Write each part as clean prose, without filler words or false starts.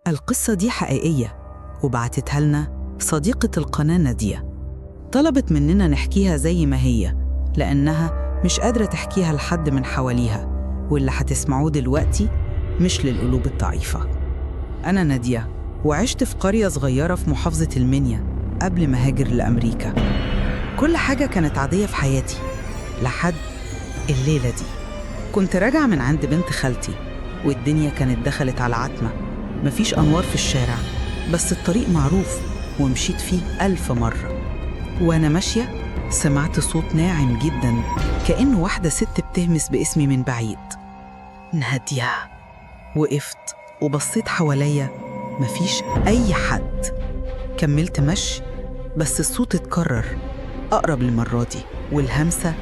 القصة دي حقيقية وبعتتها لنا صديقة القناة نادية. طلبت مننا نحكيها زي ما هي لأنها مش قادرة تحكيها لحد من حواليها، واللي هتسمعوه دلوقتي مش للقلوب الضعيفة. أنا نادية وعشت في قرية صغيرة في محافظة المنيا قبل ما هاجر لأمريكا. كل حاجة كانت عادية في حياتي لحد الليلة دي. كنت راجعة من عند بنت خالتي والدنيا كانت دخلت على عتمة، مفيش أنوار في الشارع بس الطريق معروف ومشيت فيه 1000 مرة. وأنا ماشية سمعت صوت ناعم جدا كأنه واحدة ست بتهمس باسمي من بعيد، نادية. وقفت وبصيت حواليا، مفيش أي حد. كملت مشي بس الصوت اتكرر أقرب المرة دي والهمسة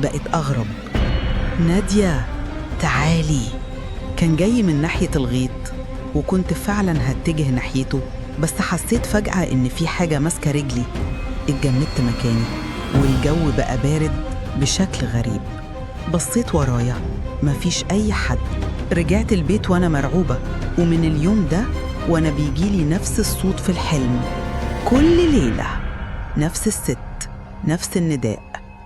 بقت أغرب، نادية تعالي. كان جاي من ناحية الغيط وكنت فعلا هتجه ناحيته، بس حسيت فجأة إن في حاجة ماسكة رجلي. اتجمدت مكاني والجو بقى بارد بشكل غريب. بصيت ورايا مفيش أي حد. رجعت البيت وأنا مرعوبة، ومن اليوم ده وأنا بيجيلي نفس الصوت في الحلم كل ليلة، نفس الست، نفس النداء.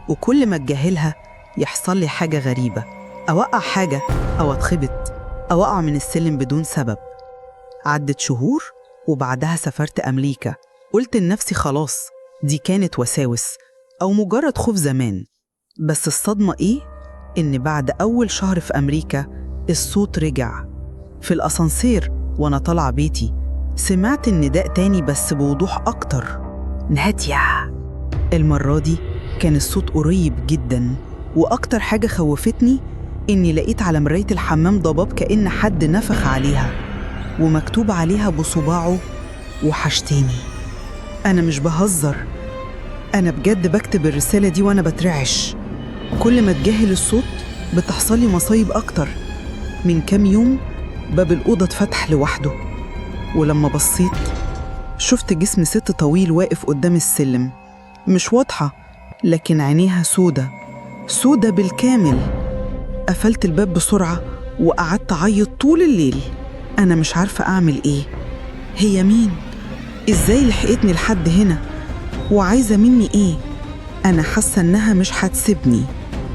وكل ما أتجاهلها يحصل لي حاجة غريبة، أوقع حاجة أو أتخبط أو أقع من السلم بدون سبب. عدت شهور وبعدها سافرت أمريكا. قلت لنفسي خلاص دي كانت وساوس أو مجرد خوف زمان. بس الصدمة إيه؟ إن بعد أول شهر في أمريكا الصوت رجع. في الأسانسير وأنا طالعة بيتي سمعت النداء تاني بس بوضوح أكتر، نادية. المرة دي كان الصوت قريب جدا، وأكتر حاجة خوفتني إني لقيت على مراية الحمام ضباب كأن حد نفخ عليها ومكتوب عليها بصباعه وحشتيني. أنا مش بهزر، أنا بجد بكتب الرسالة دي وأنا بترعش. كل ما اتجاهل الصوت بتحصلي مصايب أكتر. من كام يوم باب الأوضة اتفتح لوحده، ولما بصيت شفت جسم ست طويل واقف قدام السلم، مش واضحة لكن عينيها سودة بالكامل. قفلت الباب بسرعة وقعدت أعيط طول الليل. أنا مش عارفة أعمل إيه. هي مين؟ إزاي لحقتني لحد هنا؟ وعايزة مني إيه؟ أنا حاسة إنها مش هتسيبني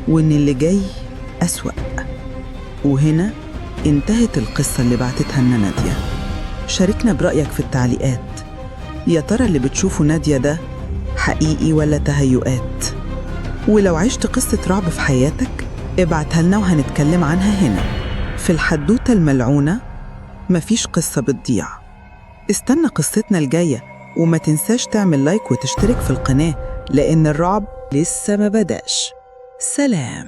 وإن اللي جاي أسوأ. وهنا انتهت القصة اللي بعتتها لنا نادية. شاركنا برأيك في التعليقات. يا ترى اللي بتشوفه نادية ده حقيقي ولا تهيؤات؟ ولو عشت قصة رعب في حياتك ابعتها لنا وهنتكلم عنها هنا في الحدوتة الملعونة. مفيش قصة بتضيع. استنى قصتنا الجاية، وما تنساش تعمل لايك وتشترك في القناة لأن الرعب لسه ما بدأش. سلام.